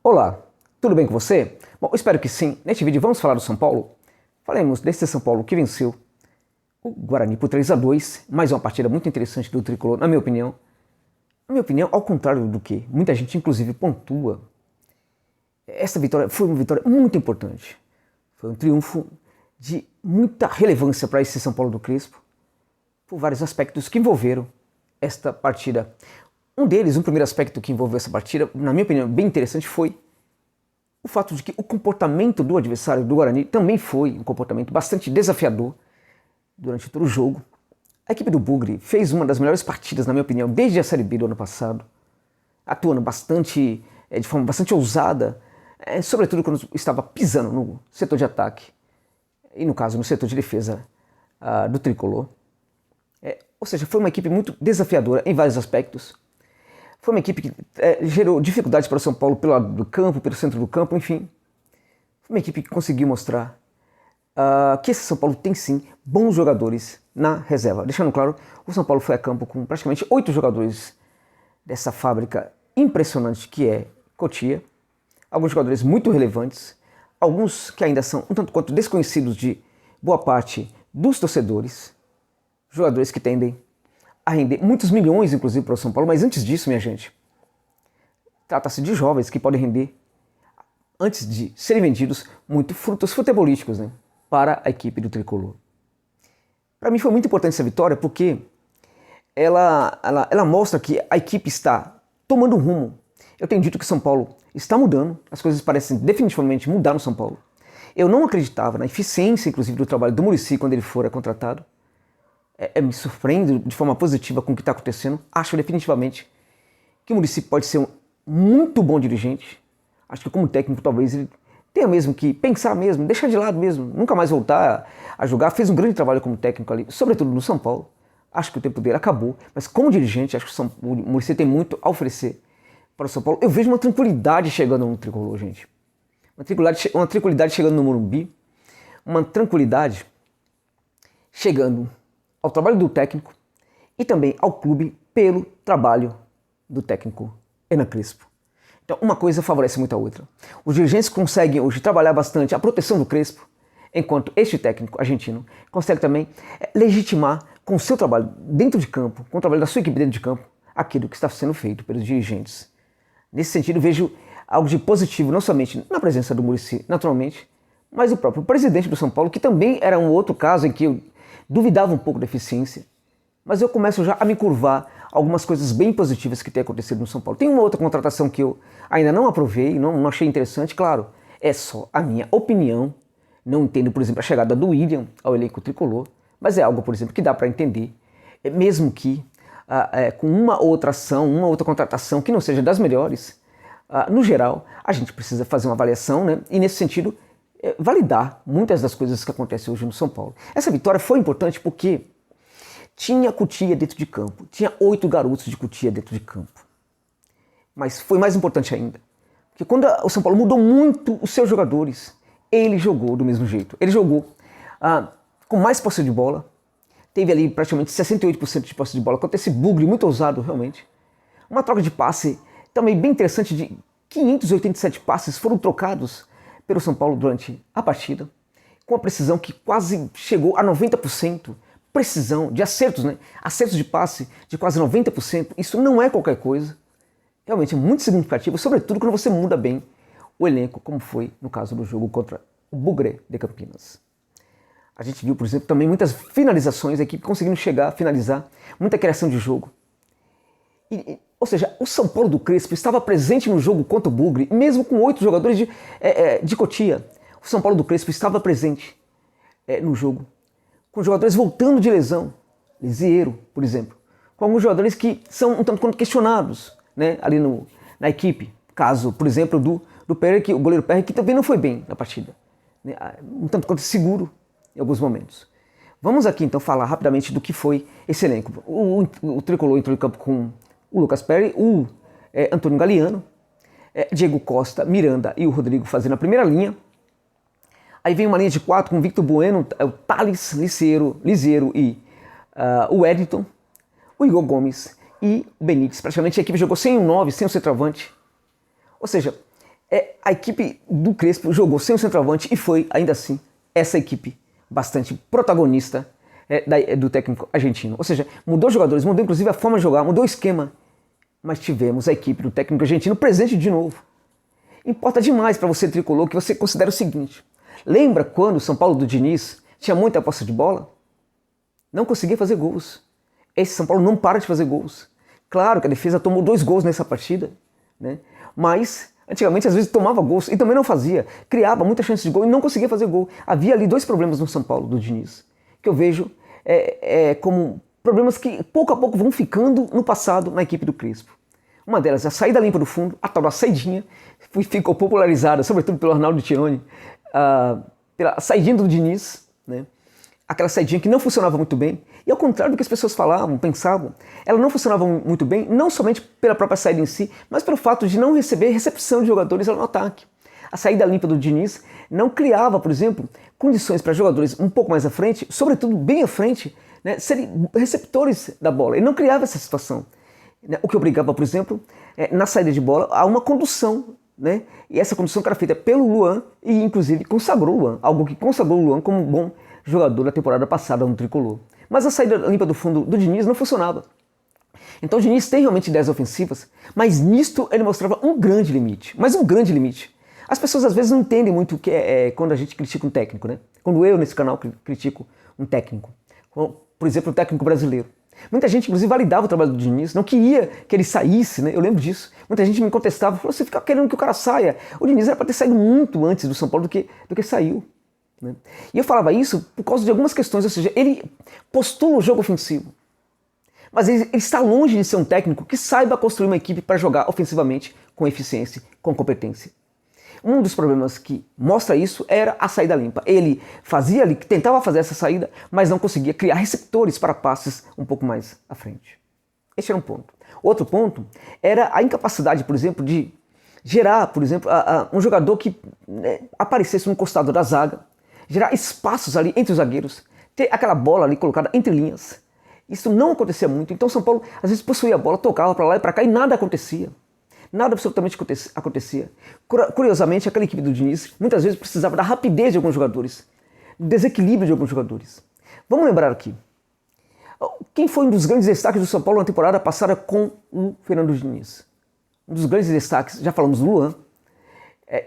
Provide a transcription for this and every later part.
Olá, tudo bem com você? Bom, espero que sim. Neste vídeo vamos falar do São Paulo. Falemos desse São Paulo que venceu o Guarani por 3-2, mais uma partida muito interessante do Tricolor, na minha opinião. Na minha opinião, ao contrário do que muita gente inclusive pontua, essa vitória foi uma vitória muito importante. Foi um triunfo de muita relevância para esse São Paulo do Crespo, por vários aspectos que envolveram esta partida. Um deles, um primeiro aspecto que envolveu essa partida, na minha opinião, bem interessante, foi o fato de que o comportamento do adversário do Guarani também foi um comportamento bastante desafiador durante todo o jogo. A equipe do Bugre fez uma das melhores partidas, na minha opinião, desde a Série B do ano passado, atuando de forma bastante ousada, sobretudo quando estava pisando no setor de ataque, e no caso no setor de defesa do Tricolor. Ou seja, foi uma equipe muito desafiadora em vários aspectos. Foi uma equipe que gerou dificuldades para o São Paulo pelo lado do campo, pelo centro do campo, enfim. Foi uma equipe que conseguiu mostrar que esse São Paulo tem sim bons jogadores na reserva. Deixando claro, o São Paulo foi a campo com praticamente 8 jogadores dessa fábrica impressionante que é Cotia. Alguns jogadores muito relevantes, alguns que ainda são um tanto quanto desconhecidos de boa parte dos torcedores. Jogadores que tendem a render muitos milhões, inclusive, para o São Paulo. Mas antes disso, minha gente, trata-se de jovens que podem render, antes de serem vendidos, muito frutos futebolísticos, né, para a equipe do Tricolor. Para mim foi muito importante essa vitória porque ela mostra que a equipe está tomando rumo. Eu tenho dito que São Paulo está mudando, as coisas parecem definitivamente mudar no São Paulo. Eu não acreditava na eficiência, inclusive, do trabalho do Muricy quando ele fora contratado. Me surpreende de forma positiva com o que está acontecendo. Acho definitivamente que o Muricy pode ser um muito bom dirigente. Acho que como técnico talvez ele tenha mesmo que pensar mesmo, deixar de lado mesmo, nunca mais voltar a jogar. Fez um grande trabalho como técnico ali, sobretudo no São Paulo. Acho que o tempo dele acabou, mas como dirigente acho que o Muricy tem muito a oferecer para o São Paulo. Eu vejo uma tranquilidade chegando no Tricolor, gente. Uma tranquilidade chegando no Morumbi, uma tranquilidade chegando ao trabalho do técnico e também ao clube pelo trabalho do técnico Hernan Crespo. Então, uma coisa favorece muito a outra. Os dirigentes conseguem hoje trabalhar bastante a proteção do Crespo, enquanto este técnico argentino consegue também legitimar com o seu trabalho dentro de campo, com o trabalho da sua equipe dentro de campo, aquilo que está sendo feito pelos dirigentes. Nesse sentido, vejo algo de positivo, não somente na presença do Muricy, naturalmente, mas o próprio presidente do São Paulo, que também era um outro caso em que eu duvidava um pouco da eficiência, mas eu começo já a me curvar algumas coisas bem positivas que tem acontecido no São Paulo. Tem uma outra contratação que eu ainda não aprovei, não achei interessante, claro, é só a minha opinião. Não entendo, por exemplo, a chegada do William ao elenco tricolor, mas é algo, por exemplo, que dá para entender, mesmo que com uma outra ação, uma outra contratação que não seja das melhores, no geral, a gente precisa fazer uma avaliação, né? E nesse sentido, validar muitas das coisas que acontecem hoje no São Paulo. Essa vitória foi importante porque tinha Cotia dentro de campo, tinha 8 garotos de Cotia dentro de campo. Mas foi mais importante ainda, porque quando o São Paulo mudou muito os seus jogadores, ele jogou do mesmo jeito. Ele jogou com mais posse de bola, teve ali praticamente 68% de posse de bola, contra esse Bugre muito ousado realmente. Uma troca de passe também bem interessante, de 587 passes foram trocados pelo São Paulo durante a partida, com a precisão que quase chegou a 90%, precisão de acertos, né? Acertos de passe de quase 90%, isso não é qualquer coisa, realmente é muito significativo, sobretudo quando você muda bem o elenco, como foi no caso do jogo contra o Bugre de Campinas. A gente viu, por exemplo, também muitas finalizações, a equipe conseguindo chegar, finalizar, muita criação de jogo. Ou seja, o São Paulo do Crespo estava presente no jogo contra o Bugre, mesmo com 8 jogadores de Cotia. O São Paulo do Crespo estava presente no jogo, com jogadores voltando de lesão, Lisieiro, por exemplo, com alguns jogadores que são um tanto quanto questionados, né, ali na equipe. Caso, por exemplo, do Perry, o goleiro Perry, que também não foi bem na partida, né, um tanto quanto seguro em alguns momentos. Vamos aqui então falar rapidamente do que foi esse elenco. O Tricolor entrou em campo com o Lucas Perry, o Antônio Galeano, Diego Costa, Miranda e o Rodrigo fazendo a primeira linha. Aí vem uma linha de 4 com o Victor Bueno, o Thales, Lisieiro e o Wellington, o Igor Gomes e o Benítez. Praticamente a equipe jogou sem um 9, sem um centroavante. Ou seja, A equipe do Crespo jogou sem o centroavante e foi, ainda assim, essa equipe bastante protagonista do técnico argentino. Ou seja, mudou os jogadores, mudou inclusive a forma de jogar, mudou o esquema, mas tivemos a equipe do técnico argentino presente de novo. Importa demais para você, tricolor, que você considere o seguinte: lembra quando o São Paulo do Diniz tinha muita posse de bola? Não conseguia fazer gols. Esse São Paulo não para de fazer gols. Claro que a defesa tomou 2 gols nessa partida, né? Mas antigamente às vezes tomava gols e também não fazia. Criava muita chance de gol e não conseguia fazer gol. Havia ali 2 problemas no São Paulo do Diniz, que eu vejo como problemas que pouco a pouco vão ficando no passado na equipe do Crespo. Uma delas é a saída limpa do fundo, a tal da saidinha, ficou popularizada, sobretudo pelo Arnaldo Tironi, pela saidinha do Diniz, né? Aquela saidinha que não funcionava muito bem. E ao contrário do que as pessoas falavam, pensavam, ela não funcionava muito bem, não somente pela própria saída em si, mas pelo fato de não receber recepção de jogadores no ataque. A saída limpa do Diniz não criava, por exemplo, condições para jogadores um pouco mais à frente, sobretudo bem à frente, né, serem receptores da bola. Ele não criava essa situação. O que obrigava, por exemplo, na saída de bola, a uma condução, né? E essa condução que era feita pelo Luan e, inclusive, consagrou o Luan, algo que consagrou o Luan como um bom jogador da temporada passada no Tricolor. Mas a saída limpa do fundo do Diniz não funcionava. Então o Diniz tem realmente ideias ofensivas, mas nisto ele mostrava um grande limite. Mas um grande limite. As pessoas às vezes não entendem muito o que quando a gente critica um técnico, né? Quando eu, nesse canal, critico um técnico. Por exemplo, o técnico brasileiro. Muita gente, inclusive, validava o trabalho do Diniz, não queria que ele saísse, né? Eu lembro disso. Muita gente me contestava, falou, você fica querendo que o cara saia. O Diniz era para ter saído muito antes do São Paulo do que saiu. Né? E eu falava isso por causa de algumas questões, ou seja, ele postula o jogo ofensivo. Mas ele está longe de ser um técnico que saiba construir uma equipe para jogar ofensivamente com eficiência, com competência. Um dos problemas que mostra isso era a saída limpa. Ele tentava fazer essa saída, mas não conseguia criar receptores para passes um pouco mais à frente. Esse era um ponto. Outro ponto era a incapacidade, por exemplo, de gerar, por exemplo, um jogador que aparecesse no costado da zaga, gerar espaços ali entre os zagueiros, ter aquela bola ali colocada entre linhas. Isso não acontecia muito. Então São Paulo às vezes possuía a bola, tocava para lá e para cá e nada acontecia. Nada absolutamente acontecia. Curiosamente, aquela equipe do Diniz muitas vezes precisava da rapidez de alguns jogadores, do desequilíbrio de alguns jogadores. Vamos lembrar aqui. Quem foi um dos grandes destaques do São Paulo na temporada passada com o Fernando Diniz? Um dos grandes destaques, já falamos do Luan,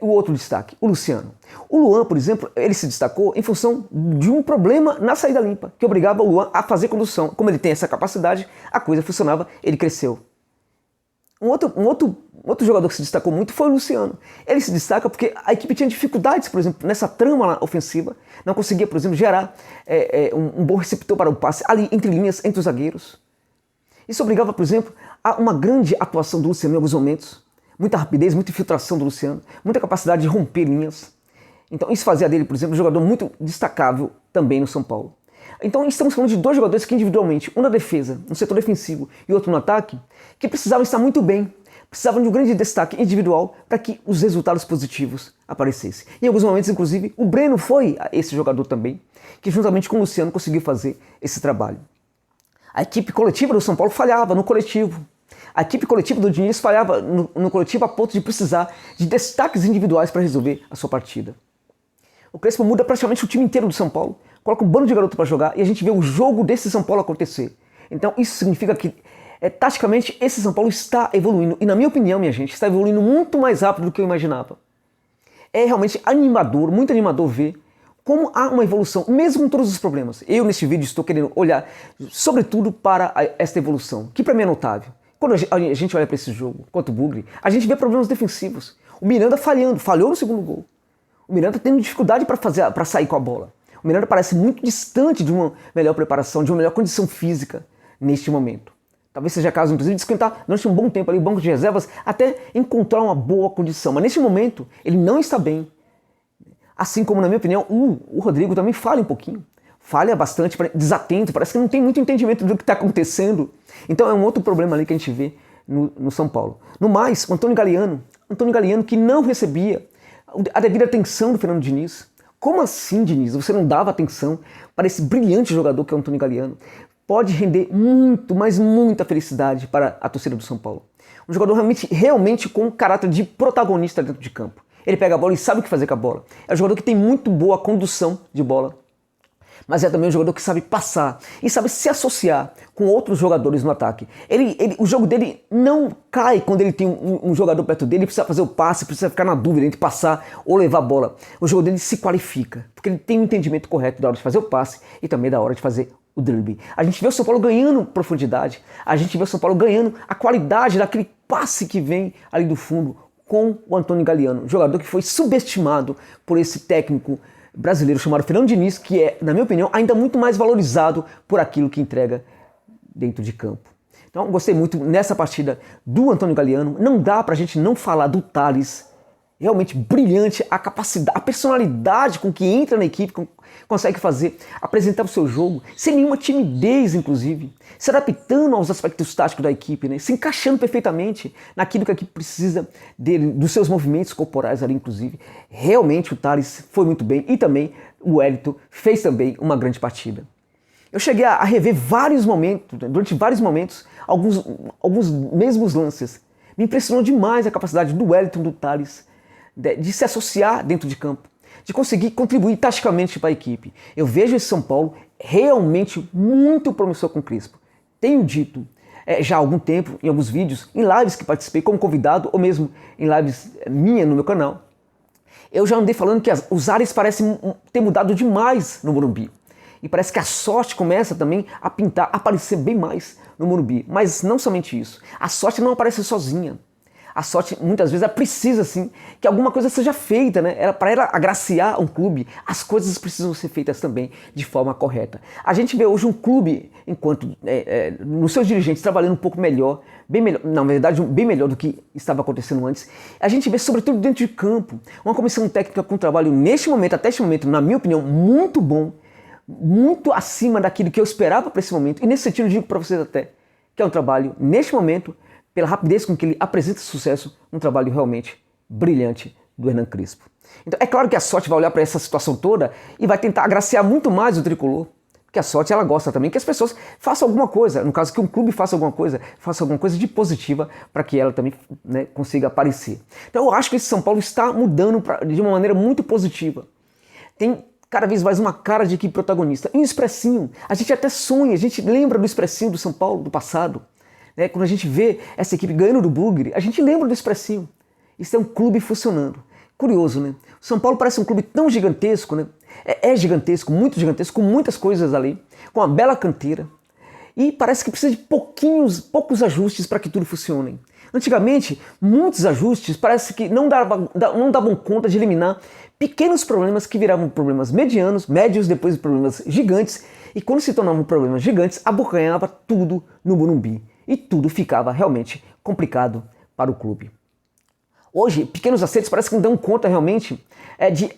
o outro destaque, o Luciano. O Luan, por exemplo, ele se destacou em função de um problema na saída limpa, que obrigava o Luan a fazer condução. Como ele tem essa capacidade, a coisa funcionava, ele cresceu. Um outro jogador que se destacou muito foi o Luciano. Ele se destaca porque a equipe tinha dificuldades, por exemplo, nessa trama ofensiva. Não conseguia, por exemplo, gerar um bom receptor para o passe ali entre linhas, entre os zagueiros. Isso obrigava, por exemplo, a uma grande atuação do Luciano em alguns momentos. Muita rapidez, muita infiltração do Luciano, muita capacidade de romper linhas. Então isso fazia dele, por exemplo, um jogador muito destacável também no São Paulo. Então estamos falando de 2 jogadores que individualmente, um na defesa, no setor defensivo e outro no ataque, que precisavam estar muito bem, precisavam de um grande destaque individual para que os resultados positivos aparecessem. Em alguns momentos, inclusive, o Breno foi esse jogador também, que juntamente com o Luciano conseguiu fazer esse trabalho. A equipe coletiva do São Paulo falhava no coletivo. A equipe coletiva do Diniz falhava no coletivo a ponto de precisar de destaques individuais para resolver a sua partida. O Crespo muda praticamente o time inteiro do São Paulo, coloca um bando de garoto para jogar e a gente vê o jogo desse São Paulo acontecer. Então isso significa que, taticamente, esse São Paulo está evoluindo. E na minha opinião, minha gente, está evoluindo muito mais rápido do que eu imaginava. É realmente animador, muito animador ver como há uma evolução, mesmo com todos os problemas. Eu, neste vídeo, estou querendo olhar, sobretudo, para esta evolução, que para mim é notável. Quando a gente olha para esse jogo, contra o Bugre, a gente vê problemas defensivos. O Miranda falhou no segundo gol. O Miranda tendo dificuldade para sair com a bola. O Miranda parece muito distante de uma melhor preparação, de uma melhor condição física neste momento. Talvez seja caso, inclusive, de esquentar durante um bom tempo ali, o banco de reservas, até encontrar uma boa condição. Mas neste momento, ele não está bem. Assim como, na minha opinião, o Rodrigo também falha um pouquinho. Falha bastante, desatento, parece que não tem muito entendimento do que está acontecendo. Então é um outro problema ali que a gente vê no São Paulo. No mais, o Antônio Galiano que não recebia a devida atenção do Fernando Diniz. Como assim, Diniz? Você não dava atenção para esse brilhante jogador que é o Antônio Galiano? pode render muito, mas muita felicidade para a torcida do São Paulo. Um jogador realmente com caráter de protagonista dentro de campo. Ele pega a bola e sabe o que fazer com a bola. É um jogador que tem muito boa condução de bola, mas é também um jogador que sabe passar e sabe se associar com outros jogadores no ataque. O jogo dele não cai quando ele tem um jogador perto dele, precisa fazer o passe, precisa ficar na dúvida entre passar ou levar a bola. O jogo dele se qualifica, porque ele tem um entendimento correto da hora de fazer o passe e também da hora de fazer o drible. A gente vê o São Paulo ganhando profundidade, a gente vê o São Paulo ganhando a qualidade daquele passe que vem ali do fundo com o Antônio Galeano, jogador que foi subestimado por esse técnico brasileiro chamado Fernando Diniz, que é, na minha opinião, ainda muito mais valorizado por aquilo que entrega dentro de campo. Então, gostei muito nessa partida do Antônio Galeano. Não dá pra gente não falar do Thales, realmente brilhante, a capacidade, a personalidade com que entra na equipe, consegue fazer, apresentar o seu jogo, sem nenhuma timidez, inclusive, se adaptando aos aspectos táticos da equipe, né? Se encaixando perfeitamente naquilo que a equipe precisa dele, dos seus movimentos corporais ali, inclusive. Realmente o Thales foi muito bem e também o Wellington fez também uma grande partida. Eu cheguei a rever vários momentos, durante vários momentos, alguns mesmos lances. Me impressionou demais a capacidade do Wellington, do Thales, de se associar dentro de campo, de conseguir contribuir taticamente para a equipe. Eu vejo esse São Paulo realmente muito promissor com o Crespo. Tenho dito já há algum tempo, em alguns vídeos, em lives que participei como convidado, ou mesmo em lives minha no meu canal, eu já andei falando que os ares parecem ter mudado demais no Morumbi. E parece que a sorte começa também a pintar, a aparecer bem mais no Morumbi. Mas não somente isso. A sorte não aparece sozinha. A sorte, muitas vezes, ela precisa, sim, que alguma coisa seja feita, né? Para ela agraciar um clube, as coisas precisam ser feitas também de forma correta. A gente vê hoje um clube, enquanto nos seus dirigentes, trabalhando um pouco melhor, bem melhor, na verdade, bem melhor do que estava acontecendo antes. A gente vê, sobretudo dentro de campo, uma comissão técnica com um trabalho, neste momento, até este momento, na minha opinião, muito bom, muito acima daquilo que eu esperava para esse momento. E nesse sentido, eu digo para vocês até, que é um trabalho, neste momento, pela rapidez com que ele apresenta sucesso, um trabalho realmente brilhante do Hernan Crespo. Então é claro que a sorte vai olhar para essa situação toda e vai tentar agraciar muito mais o tricolor, porque a sorte ela gosta também que as pessoas façam alguma coisa, no caso que um clube faça alguma coisa de positiva para que ela também, né, consiga aparecer. Então eu acho que esse São Paulo está mudando de uma maneira muito positiva. Tem cada vez mais uma cara de equipe protagonista. E um expressinho, a gente até sonha, a gente lembra do expressinho do São Paulo do passado. Né? Quando a gente vê essa equipe ganhando do Bugre, a gente lembra do expressinho. Isso é um clube funcionando. Curioso, né? O São Paulo parece um clube tão gigantesco, né? É gigantesco, muito gigantesco, com muitas coisas ali, com uma bela canteira. E parece que precisa de poucos ajustes para que tudo funcione. Antigamente, muitos ajustes parece que não davam conta de eliminar pequenos problemas que viravam problemas medianos, médios, depois problemas gigantes. E quando se tornavam problemas gigantes, abocanhava tudo no Morumbi. E tudo ficava realmente complicado para o clube. Hoje, pequenos acertos parece que não dão conta realmente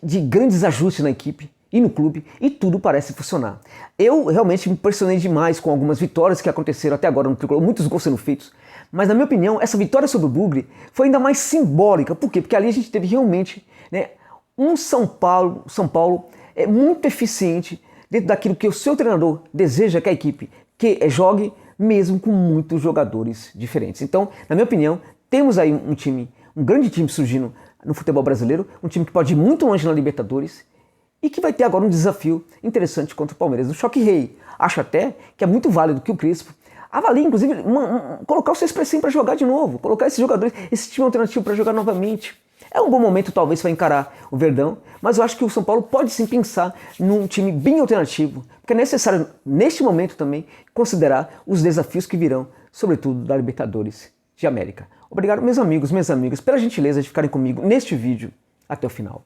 de grandes ajustes na equipe e no clube, e tudo parece funcionar. Eu realmente me impressionei demais com algumas vitórias que aconteceram até agora no Tricolor, muitos gols sendo feitos, mas na minha opinião, essa vitória sobre o Bugre foi ainda mais simbólica. Por quê? Porque ali a gente teve realmente, né, um São Paulo muito eficiente dentro daquilo que o seu treinador deseja que a equipe jogue, mesmo com muitos jogadores diferentes. Então, na minha opinião, temos aí um grande time surgindo no futebol brasileiro, um time que pode ir muito longe na Libertadores e que vai ter agora um desafio interessante contra o Palmeiras, do Choque Rei. Acho até que é muito válido que o Crespo avalie, inclusive, colocar o seu expressinho para jogar de novo, colocar esses jogadores, esse time alternativo para jogar novamente. É um bom momento, talvez, para encarar o Verdão, mas eu acho que o São Paulo pode sim pensar num time bem alternativo, porque é necessário, neste momento também, considerar os desafios que virão, sobretudo da Libertadores de América. Obrigado, meus amigos, minhas amigas, pela gentileza de ficarem comigo neste vídeo até o final.